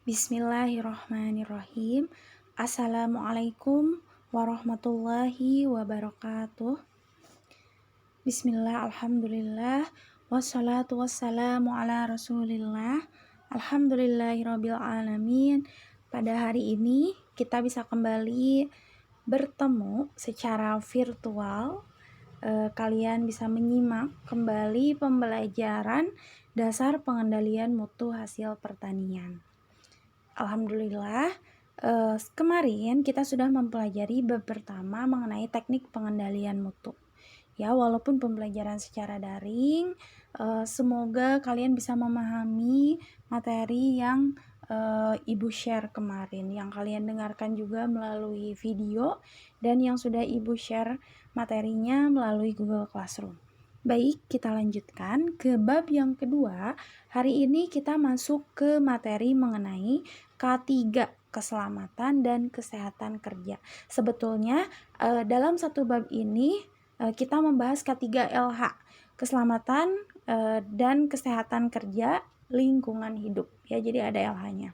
Bismillahirrahmanirrahim. Assalamualaikum warahmatullahi wabarakatuh. Bismillah, alhamdulillah, wassalatu wassalamu ala rasulillah. Alhamdulillahirabbil alamin. Pada hari ini kita bisa kembali bertemu secara virtual. Kalian bisa menyimak kembali pembelajaran dasar pengendalian mutu hasil pertanian. Alhamdulillah, kemarin kita sudah mempelajari bab pertama mengenai teknik pengendalian mutu. Ya, walaupun pembelajaran secara daring, semoga kalian bisa memahami materi yang Ibu share kemarin, yang kalian dengarkan juga melalui video, dan yang sudah Ibu share materinya melalui Google Classroom. Baik, kita lanjutkan ke bab yang kedua. Hari ini kita masuk ke materi mengenai K3, keselamatan dan kesehatan kerja. Sebetulnya dalam satu bab ini kita membahas K3LH, keselamatan dan kesehatan kerja lingkungan hidup. Ya, jadi ada LH-nya.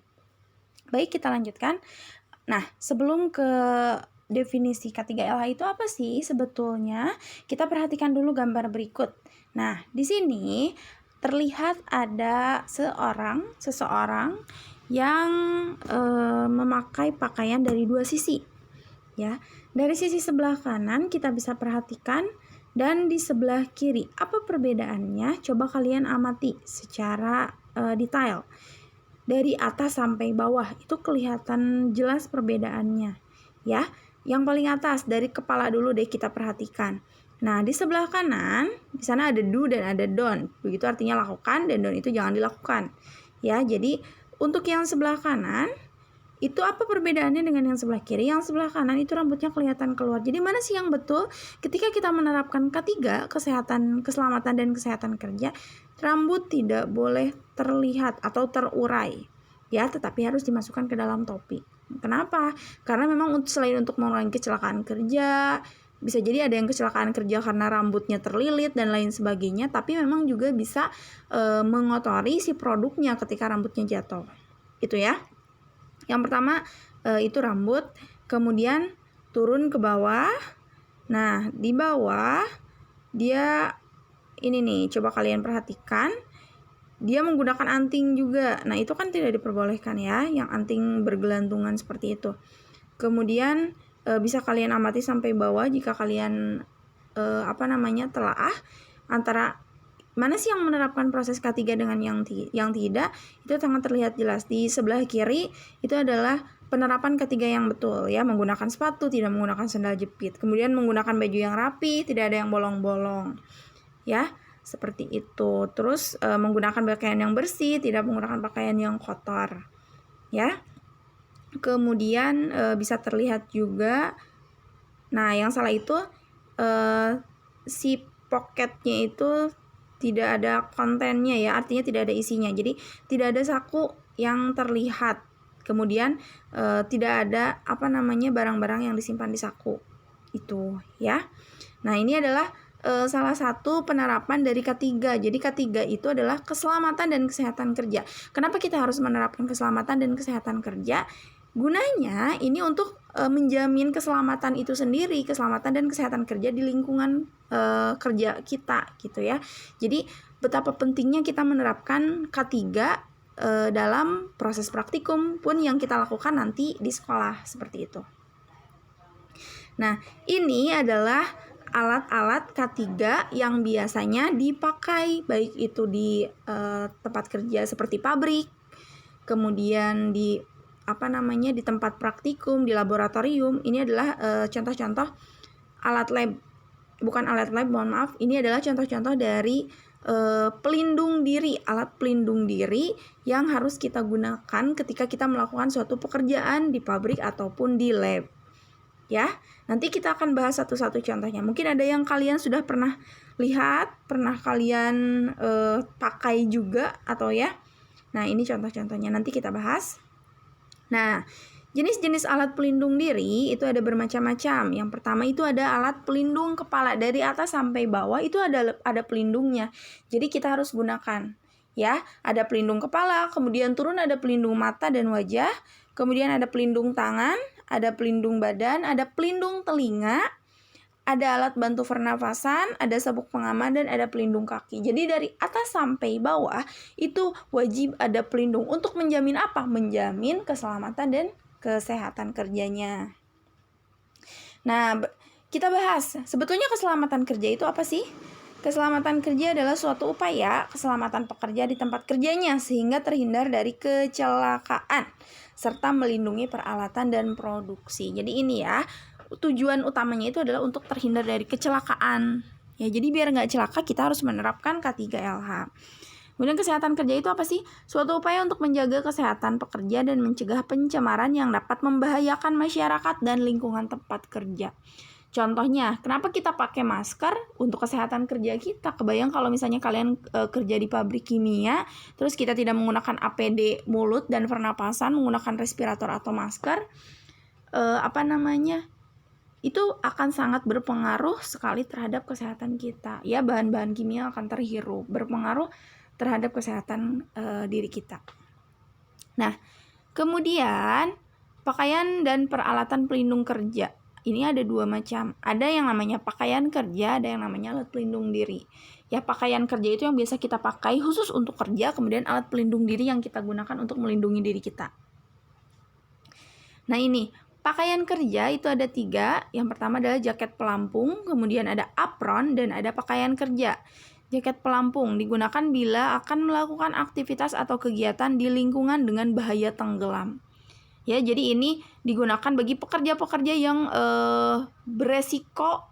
Baik, kita lanjutkan. Nah, sebelum ke definisi K3LH itu apa sih sebetulnya? Kita perhatikan dulu gambar berikut. Nah, di sini terlihat ada seseorang yang memakai pakaian dari dua sisi. Ya, dari sisi sebelah kanan kita bisa perhatikan dan di sebelah kiri. Apa perbedaannya? Coba kalian amati secara detail. Dari atas sampai bawah itu kelihatan jelas perbedaannya. Ya, yang paling atas dari kepala dulu deh kita perhatikan. Nah, di sebelah kanan di sana ada do dan ada don't. Begitu artinya lakukan, dan don't itu jangan dilakukan. Ya, jadi untuk yang sebelah kanan itu apa perbedaannya dengan yang sebelah kiri? Yang sebelah kanan itu rambutnya kelihatan keluar. Jadi mana sih yang betul? Ketika kita menerapkan K3, keselamatan dan kesehatan kerja, rambut tidak boleh terlihat atau terurai. Ya, tetapi harus dimasukkan ke dalam topi. Kenapa? Karena memang selain untuk mengurangi kecelakaan kerja, bisa jadi ada yang kecelakaan kerja karena rambutnya terlilit dan lain sebagainya, tapi memang juga bisa mengotori si produknya ketika rambutnya jatuh. Itu ya. Yang pertama itu rambut, kemudian turun ke bawah. Nah, di bawah dia ini nih, coba kalian perhatikan. Dia menggunakan anting juga. Nah, itu kan tidak diperbolehkan ya, yang anting bergelantungan seperti itu. Kemudian bisa kalian amati sampai bawah jika kalian telaah antara mana sih yang menerapkan proses K3 dengan yang tidak, itu sangat terlihat jelas. Di sebelah kiri itu adalah penerapan K3 yang betul ya, menggunakan sepatu, tidak menggunakan sandal jepit. Kemudian menggunakan baju yang rapi, tidak ada yang bolong-bolong. Ya, seperti itu. Terus menggunakan pakaian yang bersih, tidak menggunakan pakaian yang kotor. Ya. Kemudian bisa terlihat juga, nah yang salah itu si pocketnya itu tidak ada kontennya ya, artinya tidak ada isinya. Jadi tidak ada saku yang terlihat. Kemudian tidak ada barang-barang yang disimpan di saku itu ya. Nah, ini adalah salah satu penerapan dari K3. Jadi K3 itu adalah keselamatan dan kesehatan kerja. Kenapa kita harus menerapkan keselamatan dan kesehatan kerja? Gunanya ini untuk menjamin keselamatan itu sendiri, keselamatan dan kesehatan kerja di lingkungan kerja kita gitu ya. Jadi betapa pentingnya kita menerapkan K3 dalam proses praktikum pun yang kita lakukan nanti di sekolah seperti itu. Nah, ini adalah alat-alat K3 yang biasanya dipakai baik itu di tempat kerja seperti pabrik, kemudian di di tempat praktikum, di laboratorium. Ini adalah contoh-contoh alat lab. Bukan alat lab, mohon maaf. Ini adalah contoh-contoh dari pelindung diri, alat pelindung diri yang harus kita gunakan ketika kita melakukan suatu pekerjaan di pabrik ataupun di lab. Ya, nanti kita akan bahas satu-satu contohnya. Mungkin ada yang kalian sudah pernah lihat, pernah kalian pakai juga atau ya. Nah, ini contoh-contohnya nanti kita bahas. Nah, jenis-jenis alat pelindung diri itu ada bermacam-macam. Yang pertama itu ada alat pelindung kepala, dari atas sampai bawah itu ada pelindungnya. Jadi kita harus gunakan. Ya, ada pelindung kepala, kemudian turun ada pelindung mata dan wajah, kemudian ada pelindung tangan, ada pelindung badan, ada pelindung telinga, ada alat bantu pernafasan, ada sabuk pengaman, dan ada pelindung kaki. Jadi dari atas sampai bawah itu wajib ada pelindung untuk menjamin apa? Menjamin keselamatan dan kesehatan kerjanya. Nah, kita bahas sebetulnya keselamatan kerja itu apa sih? Keselamatan kerja adalah suatu upaya keselamatan pekerja di tempat kerjanya sehingga terhindar dari kecelakaan serta melindungi peralatan dan produksi. Jadi ini ya, tujuan utamanya itu adalah untuk terhindar dari kecelakaan. Ya, jadi biar nggak celaka kita harus menerapkan K3LH. Kemudian kesehatan kerja itu apa sih? Suatu upaya untuk menjaga kesehatan pekerja dan mencegah pencemaran yang dapat membahayakan masyarakat dan lingkungan tempat kerja. Contohnya, kenapa kita pakai masker untuk kesehatan kerja kita? Kebayang kalau misalnya kalian kerja di pabrik kimia, terus kita tidak menggunakan APD mulut dan pernapasan, menggunakan respirator atau masker, itu akan sangat berpengaruh sekali terhadap kesehatan kita. Ya, bahan-bahan kimia akan terhirup, berpengaruh terhadap kesehatan diri kita. Nah, kemudian pakaian dan peralatan pelindung kerja. Ini ada dua macam. Ada yang namanya pakaian kerja, ada yang namanya alat pelindung diri. Ya, pakaian kerja itu yang biasa kita pakai khusus untuk kerja, kemudian alat pelindung diri yang kita gunakan untuk melindungi diri kita. Nah, ini pakaian kerja itu ada 3. Yang pertama adalah jaket pelampung, kemudian ada apron, dan ada pakaian kerja. Jaket pelampung digunakan bila akan melakukan aktivitas atau kegiatan di lingkungan dengan bahaya tenggelam. Ya, jadi ini digunakan bagi pekerja-pekerja yang beresiko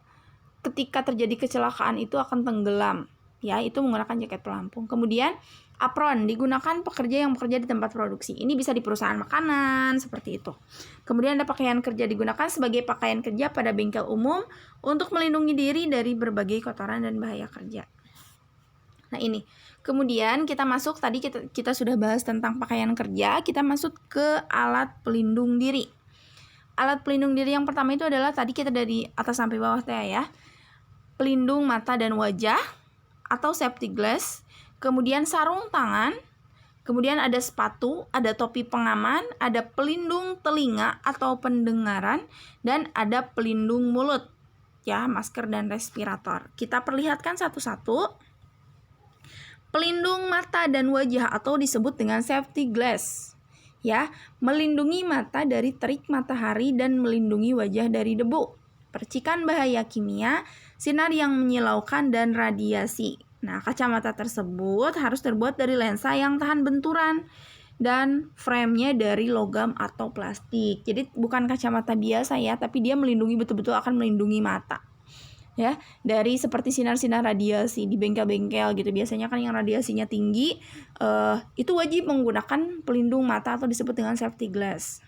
ketika terjadi kecelakaan itu akan tenggelam. Ya, itu menggunakan jaket pelampung. Kemudian apron digunakan pekerja yang bekerja di tempat produksi. Ini bisa di perusahaan makanan seperti itu. Kemudian ada pakaian kerja digunakan sebagai pakaian kerja pada bengkel umum untuk melindungi diri dari berbagai kotoran dan bahaya kerja. Nah, ini. Kemudian kita masuk, tadi kita sudah bahas tentang pakaian kerja, kita masuk ke alat pelindung diri. Alat pelindung diri yang pertama itu adalah tadi kita dari atas sampai bawah ya. Pelindung mata dan wajah atau safety glass, kemudian sarung tangan, kemudian ada sepatu, ada topi pengaman, ada pelindung telinga atau pendengaran, dan ada pelindung mulut. Ya, masker dan respirator. Kita perlihatkan satu-satu. Pelindung mata dan wajah atau disebut dengan safety glass. Ya, melindungi mata dari terik matahari dan melindungi wajah dari debu, percikan bahaya kimia, sinar yang menyilaukan, dan radiasi. Nah, kacamata tersebut harus terbuat dari lensa yang tahan benturan dan frame-nya dari logam atau plastik. Jadi bukan kacamata biasa ya, tapi dia melindungi, betul-betul akan melindungi mata. Ya, dari seperti sinar-sinar radiasi di bengkel-bengkel gitu. Biasanya kan yang radiasinya tinggi, itu wajib menggunakan pelindung mata atau disebut dengan safety glass.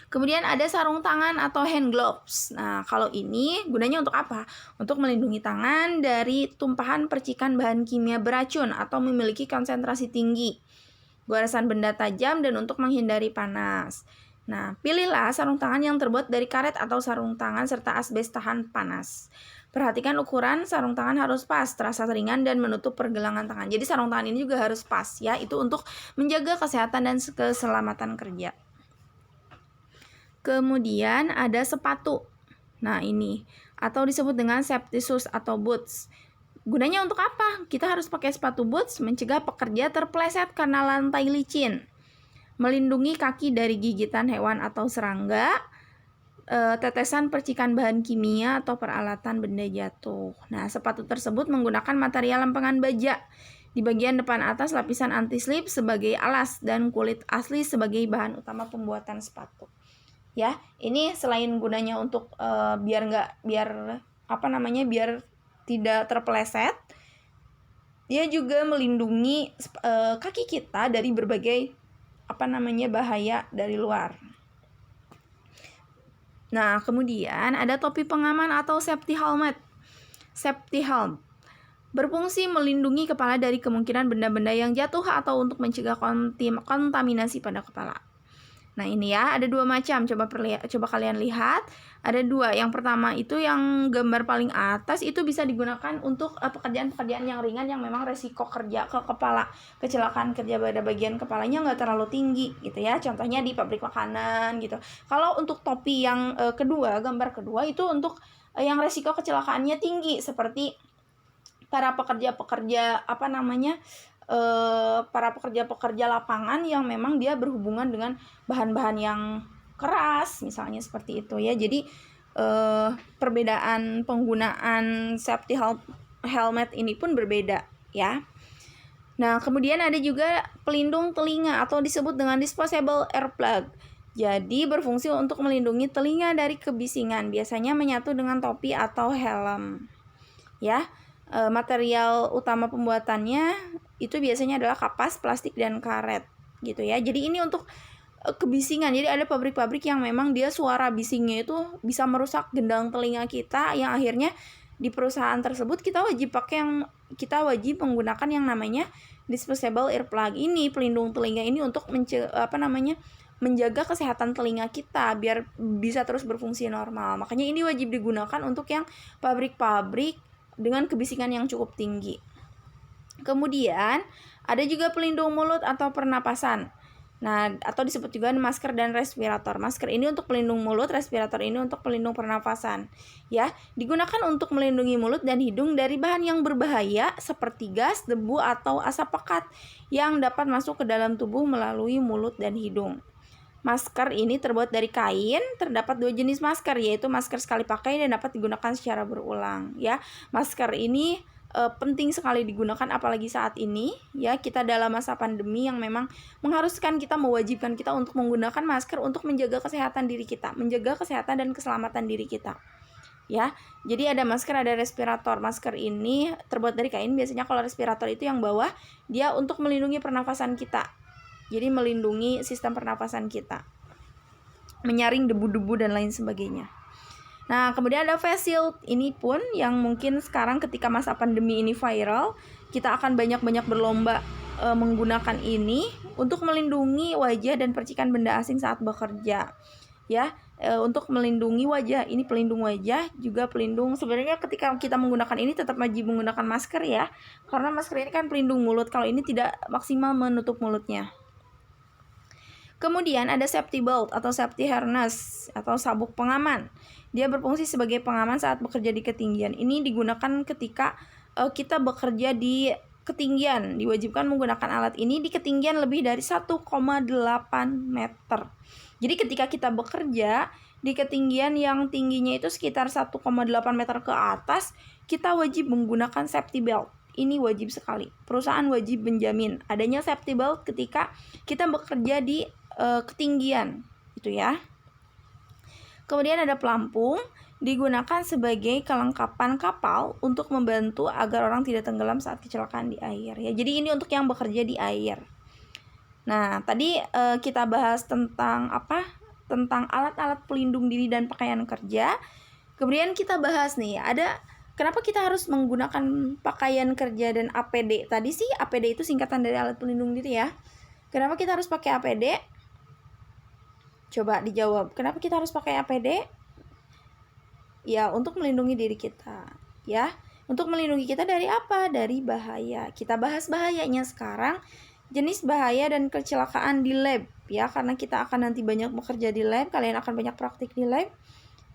Kemudian ada sarung tangan atau hand gloves. Nah, kalau ini gunanya untuk apa? Untuk melindungi tangan dari tumpahan percikan bahan kimia beracun atau memiliki konsentrasi tinggi, goresan benda tajam, dan untuk menghindari panas. Nah, pilihlah sarung tangan yang terbuat dari karet atau sarung tangan serta asbes tahan panas. Perhatikan ukuran sarung tangan harus pas, terasa ringan, dan menutup pergelangan tangan. Jadi sarung tangan ini juga harus pas ya, itu untuk menjaga kesehatan dan keselamatan kerja. Kemudian ada sepatu. Nah, ini atau disebut dengan safety shoes atau boots. Gunanya untuk apa? Kita harus pakai sepatu boots mencegah pekerja terpeleset karena lantai licin, melindungi kaki dari gigitan hewan atau serangga, tetesan percikan bahan kimia atau peralatan benda jatuh. Nah, sepatu tersebut menggunakan material lempengan baja. Di bagian depan atas lapisan anti-slip sebagai alas dan kulit asli sebagai bahan utama pembuatan sepatu. Ya, ini selain gunanya untuk biar tidak terpeleset, dia juga melindungi kaki kita dari berbagai bahaya dari luar. Nah, kemudian ada topi pengaman atau safety helmet. Safety helm berfungsi melindungi kepala dari kemungkinan benda-benda yang jatuh atau untuk mencegah kontaminasi pada kepala. Nah ini ya, ada dua macam, coba kalian lihat, ada dua. Yang pertama itu yang gambar paling atas itu bisa digunakan untuk pekerjaan-pekerjaan yang ringan yang memang resiko kerja ke kepala, kecelakaan kerja pada bagian kepalanya nggak terlalu tinggi gitu ya, contohnya di pabrik makanan gitu. Kalau untuk topi yang kedua, gambar kedua itu untuk yang resiko kecelakaannya tinggi, seperti para pekerja-pekerja para pekerja-pekerja lapangan yang memang dia berhubungan dengan bahan-bahan yang keras, misalnya seperti itu ya. Jadi perbedaan penggunaan safety helmet ini pun berbeda ya. Nah, kemudian ada juga pelindung telinga atau disebut dengan disposable earplug. Jadi berfungsi untuk melindungi telinga dari kebisingan, biasanya menyatu dengan topi atau helm. Ya, material utama pembuatannya itu biasanya adalah kapas, plastik, dan karet gitu ya. Jadi ini untuk kebisingan. Jadi ada pabrik-pabrik yang memang dia suara bisingnya itu bisa merusak gendang telinga kita, yang akhirnya di perusahaan tersebut kita wajib menggunakan yang namanya disposable earplug ini, pelindung telinga ini, untuk menjaga kesehatan telinga kita biar bisa terus berfungsi normal. Makanya ini wajib digunakan untuk yang pabrik-pabrik dengan kebisingan yang cukup tinggi. Kemudian ada juga pelindung mulut atau pernapasan. Nah, atau disebut juga masker dan respirator. Masker ini untuk pelindung mulut, respirator ini untuk pelindung pernapasan. Ya, digunakan untuk melindungi mulut dan hidung dari bahan yang berbahaya seperti gas, debu, atau asap pekat yang dapat masuk ke dalam tubuh melalui mulut dan hidung. Masker ini terbuat dari kain. Terdapat dua jenis masker, yaitu masker sekali pakai dan dapat digunakan secara berulang ya. Masker ini penting sekali digunakan apalagi saat ini ya, kita dalam masa pandemi yang memang mewajibkan kita untuk menggunakan masker untuk menjaga kesehatan diri kita, menjaga kesehatan dan keselamatan diri kita ya. Jadi ada masker, ada respirator. Masker ini terbuat dari kain, biasanya kalau respirator itu yang bawah dia untuk melindungi pernafasan kita. Jadi melindungi sistem pernafasan kita, menyaring debu-debu dan lain sebagainya. Nah, kemudian ada face shield. Ini pun yang mungkin sekarang ketika masa pandemi ini viral, kita akan banyak-banyak berlomba menggunakan ini untuk melindungi wajah dan percikan benda asing saat bekerja. Ya, untuk melindungi wajah. Ini pelindung wajah, juga pelindung. Sebenarnya ketika kita menggunakan ini tetap wajib menggunakan masker ya. Karena masker ini kan pelindung mulut. Kalau ini tidak maksimal menutup mulutnya. Kemudian ada safety belt atau safety harness atau sabuk pengaman. Dia berfungsi sebagai pengaman saat bekerja di ketinggian. Ini digunakan ketika kita bekerja di ketinggian. Diwajibkan menggunakan alat ini di ketinggian lebih dari 1,8 meter. Jadi ketika kita bekerja di ketinggian yang tingginya itu sekitar 1,8 meter ke atas, kita wajib menggunakan safety belt. Ini wajib sekali. Perusahaan wajib menjamin adanya safety belt ketika kita bekerja di ketinggian itu ya. Kemudian ada pelampung, digunakan sebagai kelengkapan kapal untuk membantu agar orang tidak tenggelam saat kecelakaan di air ya. Jadi ini untuk yang bekerja di air. Nah, tadi kita bahas tentang tentang alat-alat pelindung diri dan pakaian kerja. Kemudian kita bahas nih, ada kenapa kita harus menggunakan pakaian kerja dan APD. Tadi sih APD itu singkatan dari alat pelindung diri ya. Kenapa kita harus pakai APD? Coba dijawab, kenapa kita harus pakai APD? Ya, untuk melindungi diri kita ya. Untuk melindungi kita dari apa? Dari bahaya. Kita bahas bahayanya sekarang, jenis bahaya dan kecelakaan di lab ya. Karena kita akan nanti banyak bekerja di lab, kalian akan banyak praktik di lab.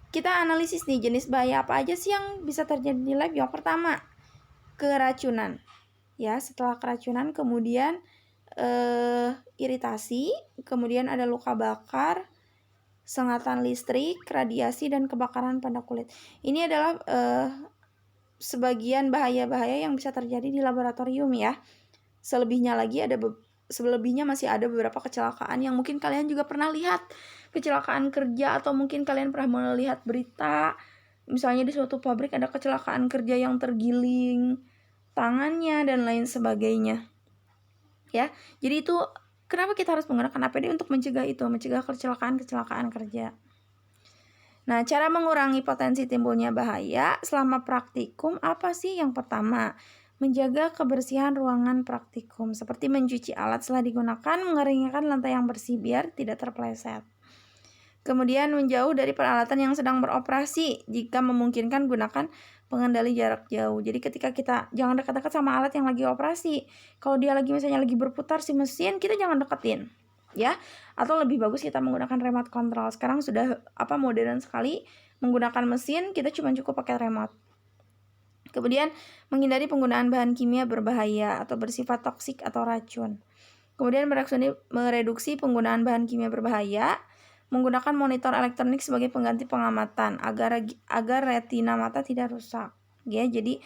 Kita analisis nih, jenis bahaya apa aja sih yang bisa terjadi di lab. Yang pertama, keracunan ya. Setelah keracunan kemudian iritasi, kemudian ada luka bakar, sengatan listrik, radiasi, dan kebakaran pada kulit. Ini adalah sebagian bahaya-bahaya yang bisa terjadi di laboratorium ya. Selebihnya masih ada beberapa kecelakaan yang mungkin kalian juga pernah lihat, kecelakaan kerja, atau mungkin kalian pernah melihat berita misalnya di suatu pabrik ada kecelakaan kerja yang tergiling tangannya dan lain sebagainya ya. Jadi itu kenapa kita harus menggunakan APD untuk mencegah kecelakaan kerja. Nah, cara mengurangi potensi timbulnya bahaya selama praktikum apa sih? Yang pertama, menjaga kebersihan ruangan praktikum seperti mencuci alat setelah digunakan, mengeringkan lantai yang bersih biar tidak terpeleset. Kemudian menjauh dari peralatan yang sedang beroperasi. Jika memungkinkan gunakan pengendali jarak jauh. Jadi ketika kita jangan dekat-dekat sama alat yang lagi operasi. Kalau dia misalnya lagi berputar si mesin, kita jangan deketin, ya. Atau lebih bagus kita menggunakan remote control. Sekarang sudah modern sekali menggunakan mesin, kita cuma cukup pakai remote. Kemudian menghindari penggunaan bahan kimia berbahaya atau bersifat toksik atau racun. Kemudian mereduksi penggunaan bahan kimia berbahaya, menggunakan monitor elektronik sebagai pengganti pengamatan agar retina mata tidak rusak. Ya, jadi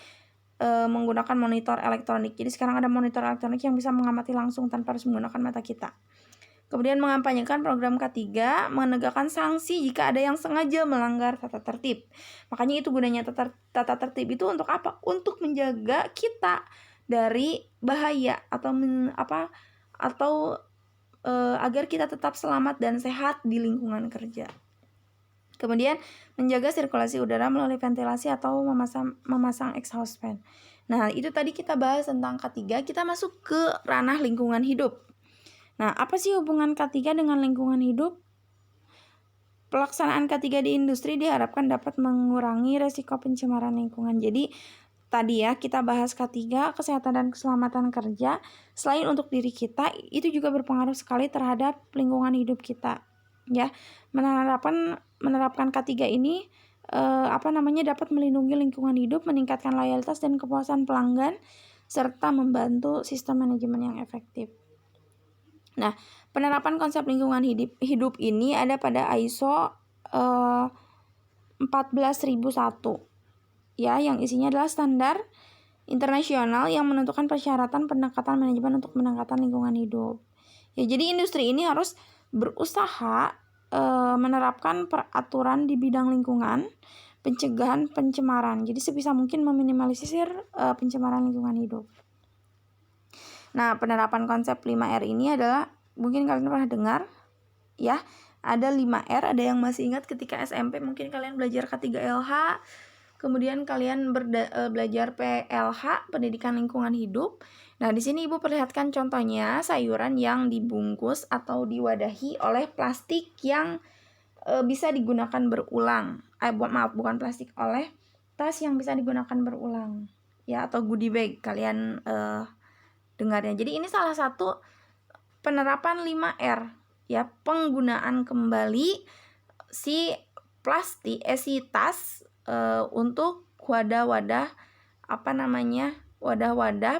menggunakan monitor elektronik. Jadi sekarang ada monitor elektronik yang bisa mengamati langsung tanpa harus menggunakan mata kita. Kemudian mengampanyekan program K3, menegakkan sanksi jika ada yang sengaja melanggar tata tertib. Makanya itu gunanya tata tertib itu untuk apa? Untuk menjaga kita dari bahaya atau agar kita tetap selamat dan sehat di lingkungan kerja. Kemudian menjaga sirkulasi udara melalui ventilasi atau memasang exhaust fan. Nah, itu tadi kita bahas tentang K3, kita masuk ke ranah lingkungan hidup. Nah, apa sih hubungan K3 dengan lingkungan hidup? Pelaksanaan K3 di industri diharapkan dapat mengurangi resiko pencemaran lingkungan. Jadi tadi ya kita bahas K3, kesehatan dan keselamatan kerja. Selain untuk diri kita, itu juga berpengaruh sekali terhadap lingkungan hidup kita. Ya, menerapkan K3 ini dapat melindungi lingkungan hidup, meningkatkan loyalitas dan kepuasan pelanggan, serta membantu sistem manajemen yang efektif. Nah, penerapan konsep lingkungan hidup ini ada pada ISO 14001. Ya, yang isinya adalah standar internasional yang menentukan persyaratan pendekatan manajemen untuk peningkatan lingkungan hidup. Ya, jadi industri ini harus berusaha menerapkan peraturan di bidang lingkungan, pencegahan pencemaran. Jadi sebisa mungkin meminimalisir pencemaran lingkungan hidup. Nah, penerapan konsep 5R ini adalah, mungkin kalian pernah dengar, ya, ada 5R, ada yang masih ingat ketika SMP, mungkin kalian belajar K3LH, kemudian kalian belajar PLH, pendidikan lingkungan hidup. Nah, di sini Ibu perlihatkan contohnya sayuran yang dibungkus atau diwadahi oleh plastik yang bisa digunakan berulang. Bukan plastik, oleh tas yang bisa digunakan berulang, ya, atau goodie bag kalian dengarnya. Jadi ini salah satu penerapan 5R, ya, penggunaan kembali si tas untuk wadah-wadah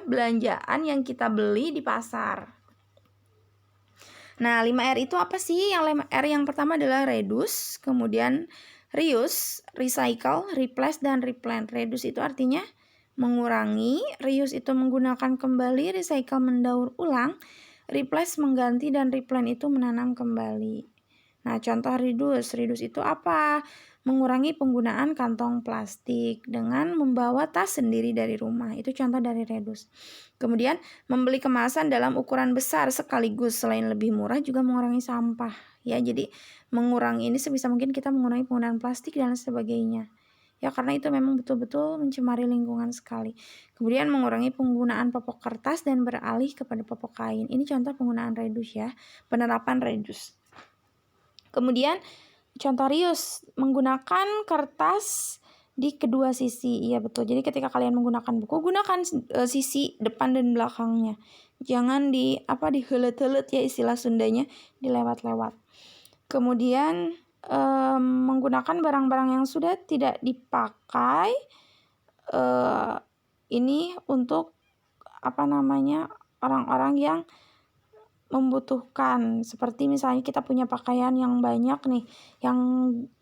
belanjaan yang kita beli di pasar. Nah, 5R itu apa sih? Yang R yang pertama adalah reduce, kemudian reuse, recycle, replace, dan replant. Reduce itu artinya mengurangi, reuse itu menggunakan kembali, recycle mendaur ulang, replace mengganti, dan replant itu menanam kembali. Nah, contoh reduce itu apa? Mengurangi penggunaan kantong plastik dengan membawa tas sendiri dari rumah. Itu contoh dari reduce. Kemudian membeli kemasan dalam ukuran besar sekaligus, selain lebih murah juga mengurangi sampah. Ya, jadi mengurangi ini sebisa mungkin kita mengurangi penggunaan plastik dan sebagainya. Ya, karena itu memang betul-betul mencemari lingkungan sekali. Kemudian mengurangi penggunaan popok kertas dan beralih kepada popok kain. Ini contoh penggunaan reduce, ya, penerapan reduce. Kemudian contoh reuse, menggunakan kertas di kedua sisi. Iya, betul. Jadi ketika kalian menggunakan buku, gunakan sisi depan dan belakangnya. Jangan dihelet-helet, ya, istilah Sundanya, dilewat-lewat. Kemudian menggunakan barang-barang yang sudah tidak dipakai, ini untuk orang-orang yang membutuhkan. Seperti misalnya kita punya pakaian yang banyak nih, yang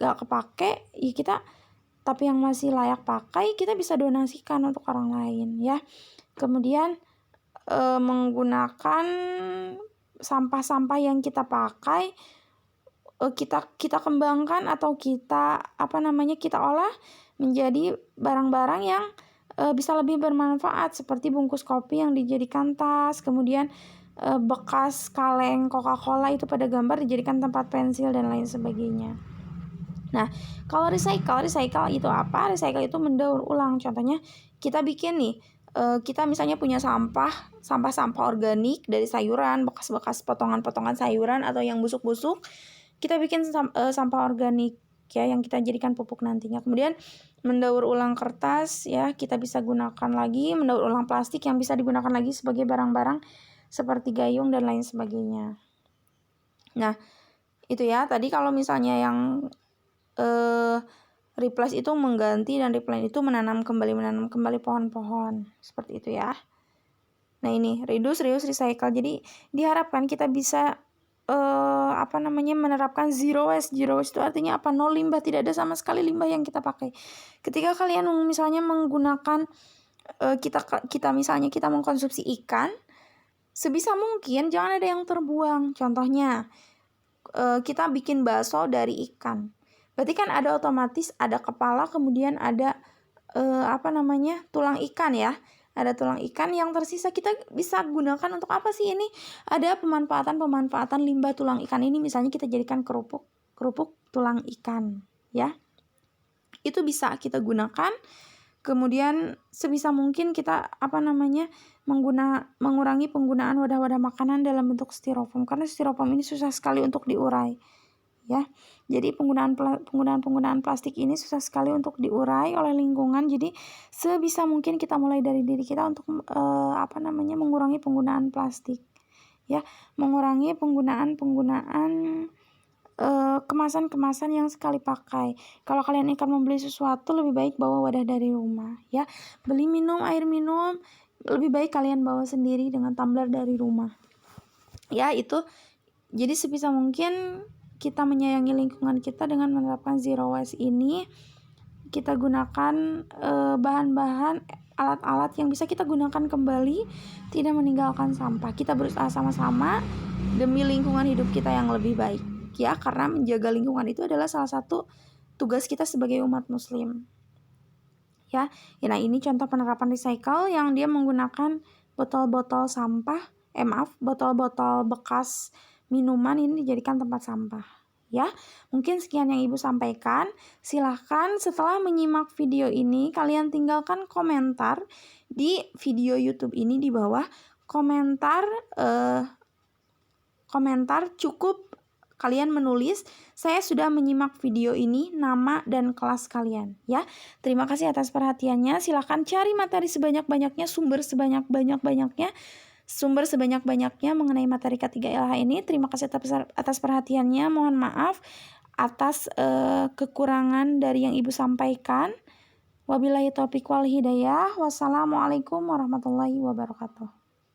gak kepake, ya kita, tapi yang masih layak pakai, kita bisa donasikan untuk orang lain, ya. Kemudian menggunakan sampah-sampah yang kita pakai, kita kembangkan atau kita olah menjadi barang-barang yang bisa lebih bermanfaat, seperti bungkus kopi yang dijadikan tas, kemudian bekas kaleng Coca-Cola itu pada gambar dijadikan tempat pensil dan lain sebagainya. Nah, kalau recycle itu apa? Recycle itu mendaur ulang. Contohnya kita bikin nih kita misalnya punya sampah organik dari sayuran, bekas-bekas potongan-potongan sayuran atau yang busuk-busuk, kita bikin sampah organik ya yang kita jadikan pupuk nantinya. Kemudian mendaur ulang kertas ya, kita bisa gunakan lagi, mendaur ulang plastik yang bisa digunakan lagi sebagai barang-barang seperti gayung dan lain sebagainya. Nah, itu ya tadi kalau misalnya yang replace itu mengganti dan replant itu menanam kembali pohon-pohon. Seperti itu ya. Nah, ini reduce, reuse, recycle. Jadi diharapkan kita bisa menerapkan zero waste. Zero waste itu artinya apa? Nol limbah, tidak ada sama sekali limbah yang kita pakai. Ketika kalian misalnya menggunakan kita misalnya kita mengkonsumsi ikan, sebisa mungkin jangan ada yang terbuang. Contohnya kita bikin bakso dari ikan. Berarti kan ada otomatis ada kepala, kemudian ada tulang ikan ya. Ada tulang ikan yang tersisa, kita bisa gunakan untuk apa sih ini? Ada pemanfaatan limbah tulang ikan ini, misalnya kita jadikan kerupuk tulang ikan ya. Itu bisa kita gunakan. Kemudian sebisa mungkin kita mengurangi penggunaan wadah-wadah makanan dalam bentuk styrofoam, karena styrofoam ini susah sekali untuk diurai ya. Jadi penggunaan plastik ini susah sekali untuk diurai oleh lingkungan. Jadi sebisa mungkin kita mulai dari diri kita untuk mengurangi penggunaan plastik ya, mengurangi penggunaan kemasan yang sekali pakai. Kalau kalian akan membeli sesuatu, lebih baik bawa wadah dari rumah ya. Beli air minum, lebih baik kalian bawa sendiri dengan tumbler dari rumah ya. Itu jadi sebisa mungkin kita menyayangi lingkungan kita dengan menerapkan zero waste ini. Kita gunakan bahan-bahan, alat-alat yang bisa kita gunakan kembali, tidak meninggalkan sampah. Kita berusaha sama-sama demi lingkungan hidup kita yang lebih baik ya, karena menjaga lingkungan itu adalah salah satu tugas kita sebagai umat muslim ya. Nah, ini contoh penerapan recycle yang dia menggunakan botol-botol bekas minuman ini dijadikan tempat sampah ya. Mungkin sekian yang Ibu sampaikan. Silahkan setelah menyimak video ini, kalian tinggalkan komentar di video YouTube ini di bawah. Komentar cukup kalian menulis, saya sudah menyimak video ini, nama dan kelas kalian ya. Terima kasih atas perhatiannya. Silahkan cari materi sebanyak-banyaknya, sumber sebanyak-banyaknya mengenai materi ketiga ilah ini. Terima kasih atas perhatiannya. Mohon maaf atas kekurangan dari yang Ibu sampaikan. Wabillahi taufiq wal hidayah. Wassalamualaikum warahmatullahi wabarakatuh.